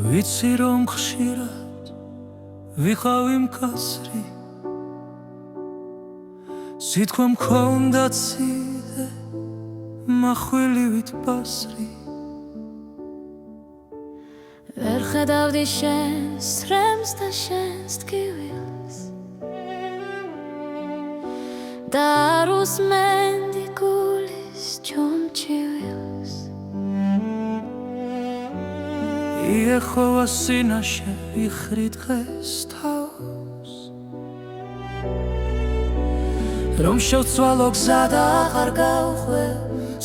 ვიცი რომ ხშირად ვიყავი მკაცრი, სიტყვა მქონდა ცივე, მახვილივით ბასრი. ვერ ხედავდი შენს რემს და შენს ტკივილს და არ უსმენდი გულის ჩუმჩივილს. იეხოვა სინაშე ვიხრი დღეს თავს, რომ შევცვალო გზა და აღარ გავხვე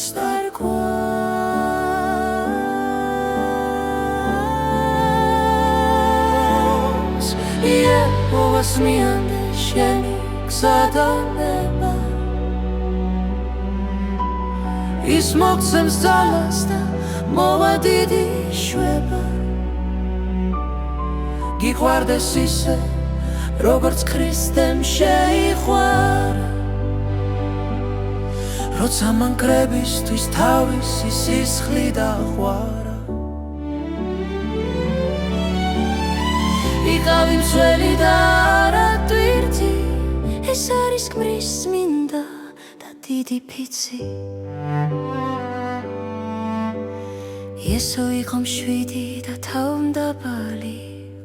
სტარკვას. იეხოვას მიანდე შენი გზა და ნება, ის მოგცემს ძალას და მოვა დიდი შვება. გიყვარდეს ისე, როგორც ქრისტემ შეიყვარა, როცა მან კრებისთვის თავისი სისხლი დაღვარა. იყავი მცველი და არა ტვირთი, ეს არის ქმრის წმინდა და დიდი ფიცი. იესო იყო მშვიდი და თავმდაბალი,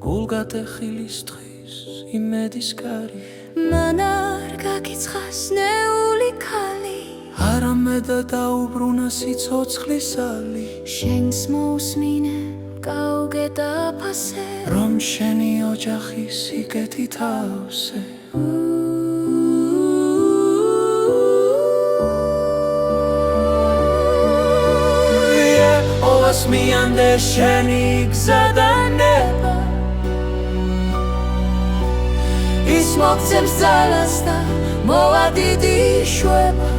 გულგატეხილის დღის იმედის კარი. მან არ გაგიცხას ნეული ქალი, არამედ დაუბრუნა სიცოცხლის ალი, შენს მოусმინე გავგე დაფასე, რომ შენი ოჯახი სიკეთით ავსე. იეხოვას მიანდე შენი გზა და ნება, ის მოგცემს ძალას და მოვა დიდი შვება.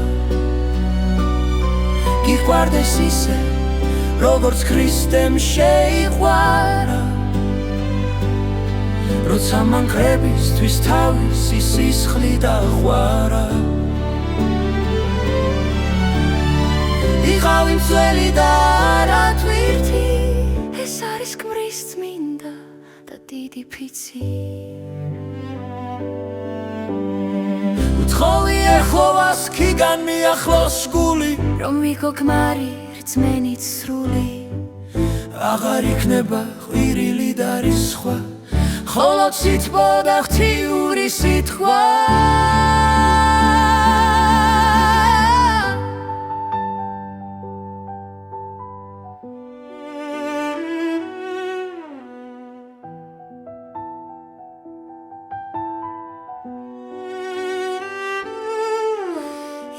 გიყვარდეს ისე, როგორც ქრისტემ შეიყვარა, როცა მან კრებისთვის თავისი სისხლი დაღვარა. იყავი მცველი და არა ტვირთი, ეს არის ქმრის წმინდა და დიდი ფიცი. ვთხოვი იეხოვას ქიგან მიახლოს გული, რომ ვიქო ქმარი რწმენით სრული. აღარ იქნება ყვირილი და რისხვა, ხოლო სითბო და ღვთიური სიტყვა.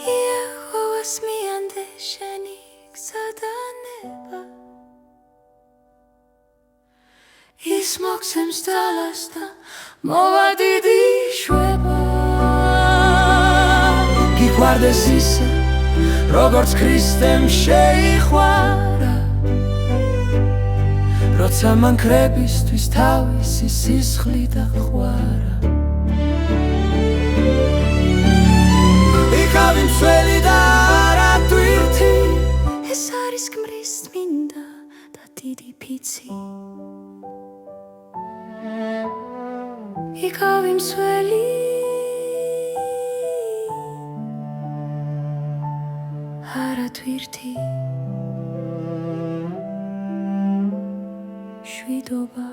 იეხოვას მიანდე შენი გზა და ნება, ის მოგცემს ძალას და მოვა დიდი შვება. გიყვარდეს ისე, როგორც ქრისტემ შეიყვარა, როცა მან კრებისთვის თავისი სისხლი დაღვარა. იყავი მცველი და არა ტვირთი, ეს არის ქმრის წმინდა და დიდი ფიცი. იყავი მცველი არა ტვირთი, შვიდობა.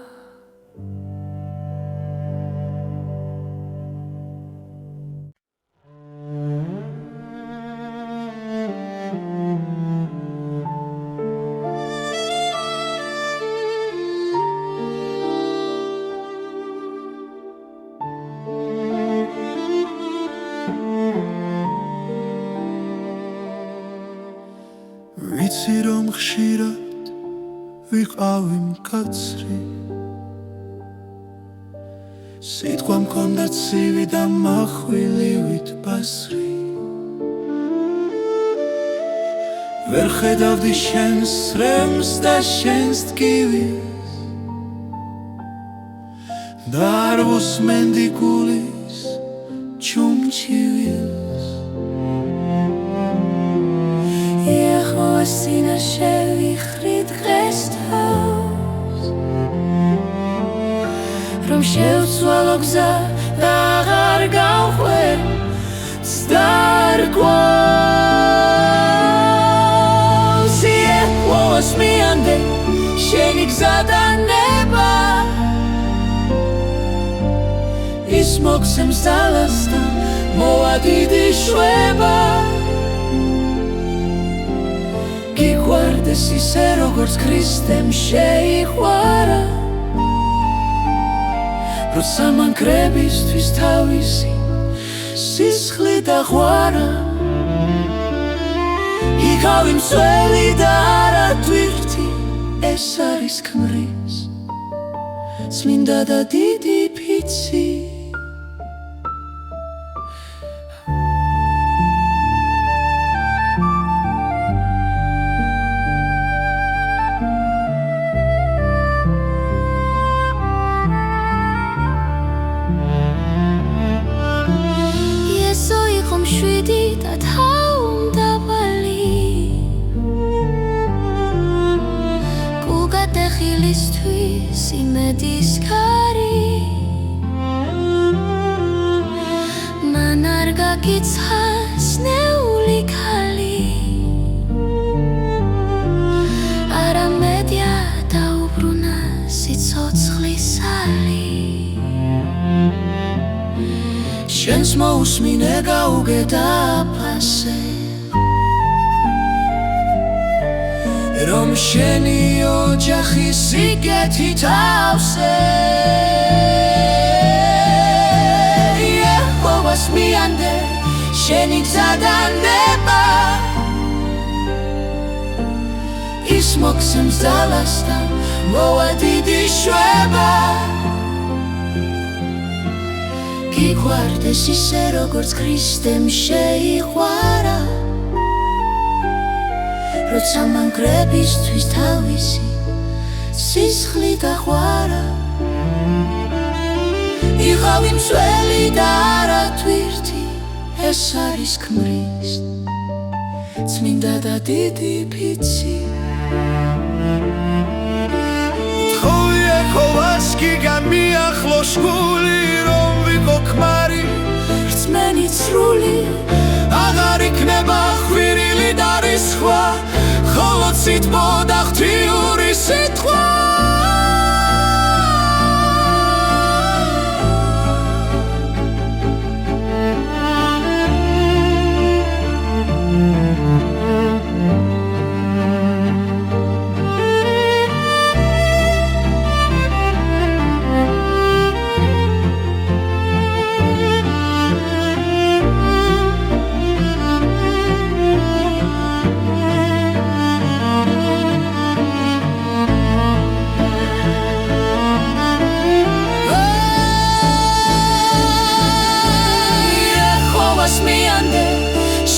ვიცი რომ ხშირად ვიყავი მკაცრი, სიტყვა მქონდა ცივი და მახვილივით ბასრი. ვერ ხედავდი შენს რემს და შენს ტკივილს და არ უსმენდი გულის ჩუმჩივილს. იეხოვას სინაშე ვიხრით დღეს თავს, რომ შევცვალო გზა და აღარ გავხვერ დარკვევს მოსმიანდე შენი გზა და ნება ის მოგცემს ძალას და მოვა დიდი შვება გიყვარდეს ისე როგორც ქრისტემ შეიყვარა როცა მან კრებისთვის თავისი სისხლი დაღვარა იქავი მსველი და არა თვირთი ეს არის ქმრის წმინდა და დიდი ფიცი შვიდი და თავმდაბალი გუგატეხილისთვის იმედის ქარი მან არ გაკიცხა სნეული ქალი არამედია დაუბრუნა სიცოცხლის ალი შენს მოусმინე გაუგედა ფასე რომ შენი ოჯახი სიკეთით ავსე იეჰოვას მიანდე შენი გზა და ნება ის მოგცემს ძალას და მოვა დიდი შვება გიყვარდეს ისე როგორც ქრისტემ შეიყვარა როცა მან კრებისთვის თავისი სისხლი დაღვარა იქავი მსველი და არა თვირთი ეს არის ქმრის წმინდა და დიდი ფიცი თხოვი იეჰოვას კი გამიახლო შგული ქმარი რწმენი ცრული აღარ იქნება ხვირილი და რისხვა ხოლო სიტყვა და ღვთიური სიტყვა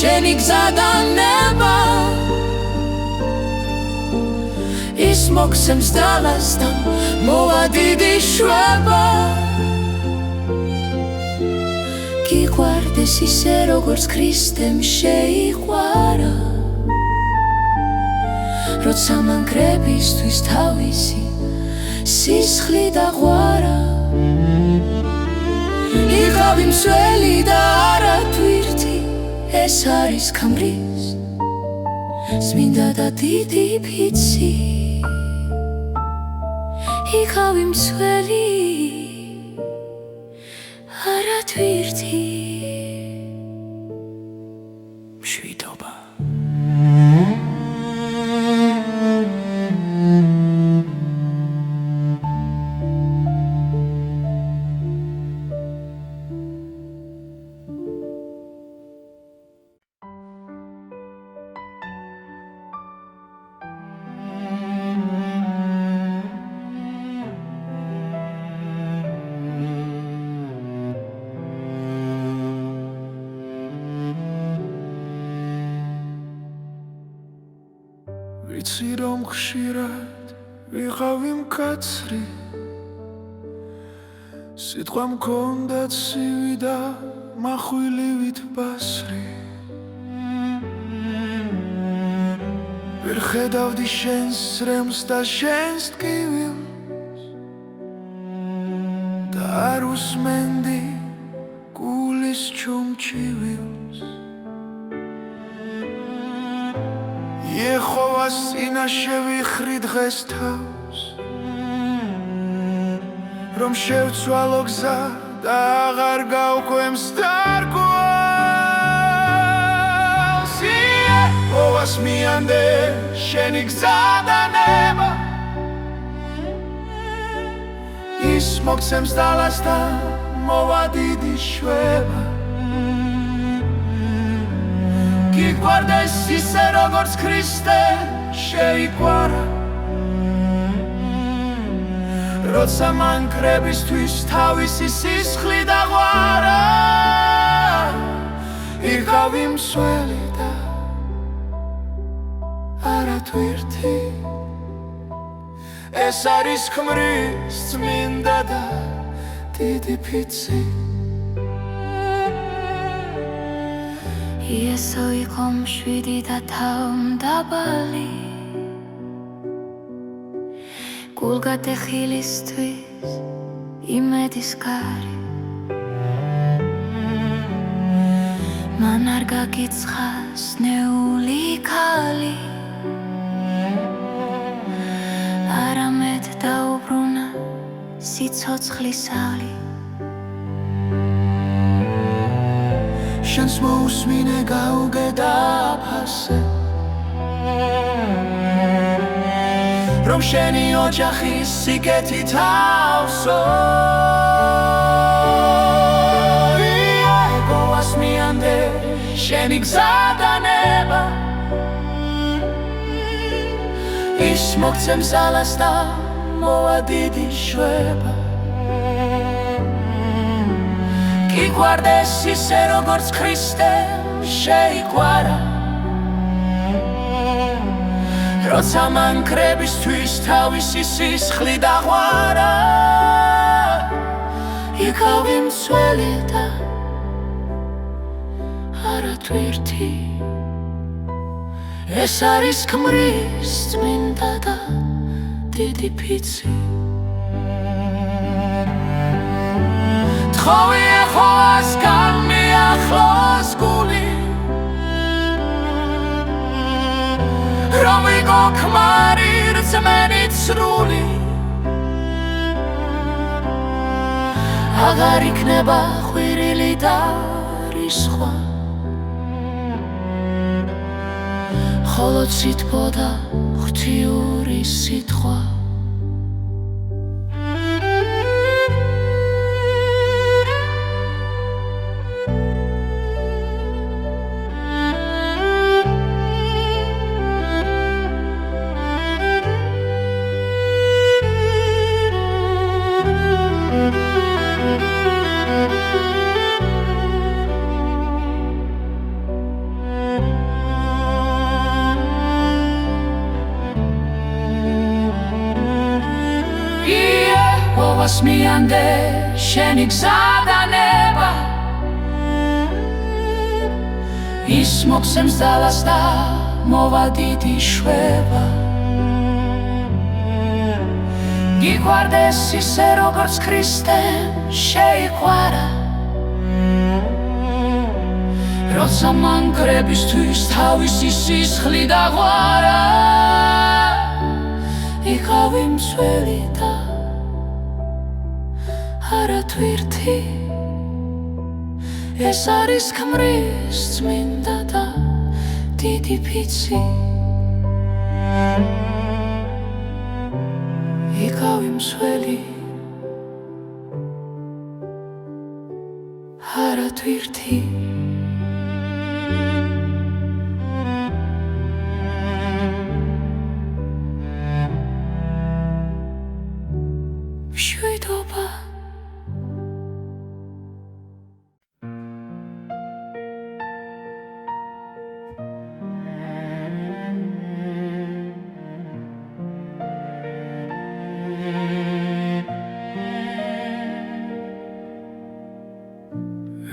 შენი გზა და ნება ის მოგცემს ძალას და მოვა დიდი შვება გიყვარდეს ისე როგორც ქრისტემ შეიყვარა როცა მან კრებისთვის თავისი სისხლი დაღვარა იქავი მსველი და არა თვირთი ეს არის ქმრის წმინდა და დიდი ფიცი იქავი მსველი არა თვირთი მშვიდობა ვიცი რომ ხშირად ვიყავი მკაცრი სიტყვა მქონდა ცივი და מחვილივით ბასრი ვერ ხედავდი შენს სრემს და შენს ტკივილს და უსმენდი გულის ჩუმჩივიოს იეჰოვას წინაშე ვიხრი დღეს თავს რომ შევცვალო გზა და აღარ გავკვემს დარგვას იეჰოვას მიანდე შენი გზა და ნება ის მოგცემს დალას და მოვა დიდი შვება გიგვარდეს ისე როგორც ქრისტე შეიყვარა როცა მან კრებისთვის თავისი სისხლი დაღვარა იღავი მსველი და არა თვირთი ეს არის ქმრის წმინდა და დიდი ფიცი იესო იყო მშვიდი და თავმდაბალი გულგატეხილისთვის იმედის კარი მან არ გაგიცხას ნეული ქალი არამედ დაუბრუნა სიცოცხლის ალი შენს მოусმინე გაუგე დაფასე რომ შენი ოჯახი სიკეთით ავსო იეჰოვას მიანდე შენი გზა და ნება ის მოგცემს ალას და მოვა დიდი შვება გიგვარდეს ისე როგორც ქრისტე შეიყვარა როცა მან კრებისთვის თავისი სისხლი დაღვარა იღავი მსველი და არა თვირთი ეს არის ქმრის წმინდა და დიდი ფიცი თხოვი იეჰოვას განმიახლოს გული რომ იყო ქმარი რწმენით სრული აღარ იქნება ხვირილი და რისხვა ხოლო სიტყვა და ღვთიური სიტყვა იეჰოვას მიანდე შენი გზა და ნება ის მოგცემს დალას და მოვა დიდი შვება გიგვარდეს ისე როგორც ქრისტემ შეიყვარა როცა მან კრებისთვის თავისი სისხლი დაღვარა იღავი მსველი და არა თვირთი ეს არის ქმრის წმინდა და დიდი ფიცი იღავი მსველი არა თვირთი მშვიდობა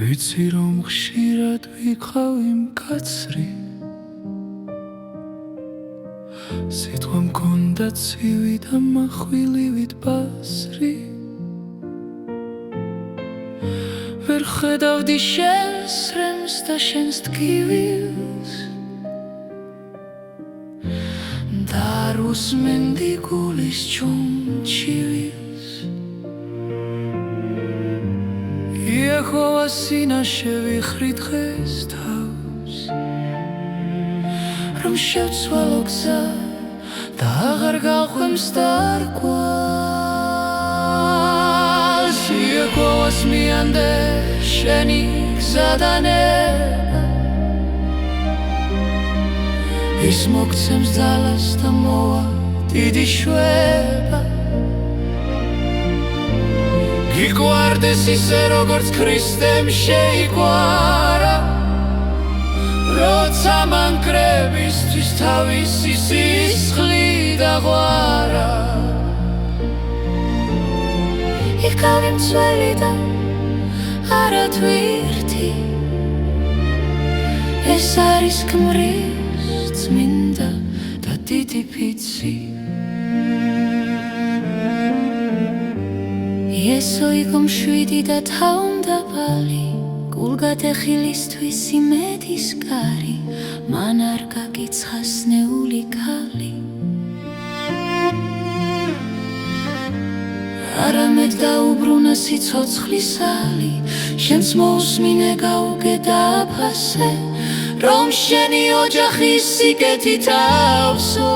ვიცი რომ ხშირად ვიყავი მკაცრი სიტყვა მქონდა ცივი და מחვილივით ბასრი ხედავდი შენს რემს და შენს ტკივილს და რუსმენდი გულის ჩუმჩივილს იეჰოვა სინაშე ვიხრი დღეს თავს რომ შევცვალო გზა და აღარ გავხვემს დარკვას იეჰოვას მიანდე შენი გზადანება ის მოგცემს ძალას და მოვა დიდი შვება გიგვარდეს ისე როგორც ქრისტემ შეიგვარა როცა მან კრებისთვის თავისი სისხლი დაღვარა იკავი მცველი და არა თვირთი ეს არის ქმრის წმინდა და დიდი ფიცი იესო იყო მშვიდი და თავმდაბალი გულგატეხილისთვის იმედის კარი მან არ გაკიცხა სნეული ქალი არამედ დაუბრუნა სიცოცხლის ალი შენს მოусმინე გაუგე დააფასე რომ შენი ოჯახი სიკეთით ავსო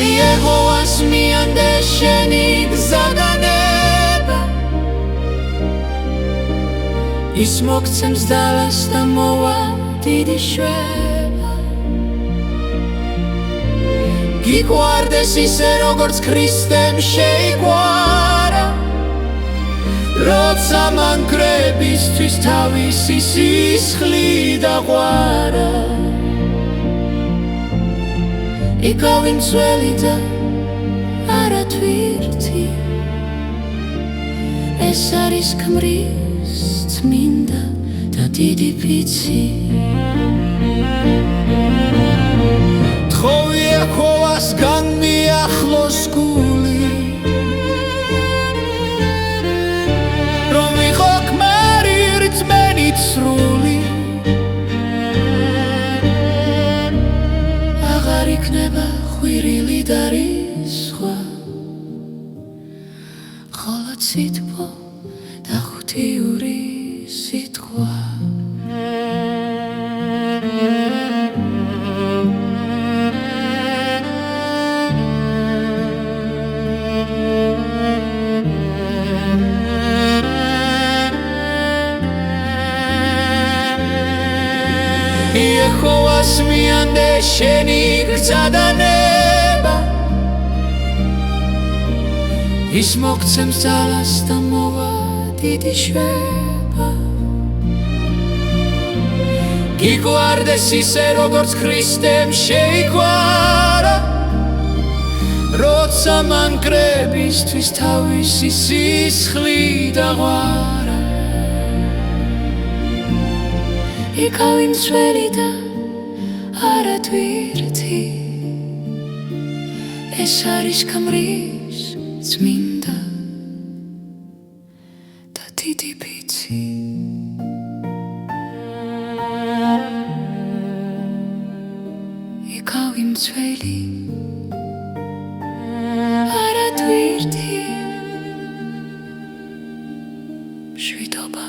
იეჰოვას მიანდე შენი გზადანება ის მოგცემს ძალას და მოვა დიდი შვება გიგვარდეს ისე როგორც ქრისტემ შეიგვარა როცა მან კრებისთვის თავისი სისხლი დაღვარა იკავი მცველი და არა თვირთი ეს არის ქმრის წმინდა და დიდი ფიცი თხოვ იეჰოვას განმიახლოს გული რომ ვიყო ქმარი რწმენით სრული აღარ იქნება ხვირილი და რისხვა ხოლო ციტბო და ღვთიური სიტყვა იეჰოვას მიანდე შენი გზადანება ის მოგცემს ძალას და მოვა დიდი შვება გიგვარდეს ისე როგორც ქრისტემ შეიგვარა როცა მან კრებისთვის თავისი სისხლი დაღვარა იკავი მცველი და არა თვირთი ეს არის ქმრის წმინდა და დიდი ფიცი იკავი მცველი არა თვირთი მშვიდობა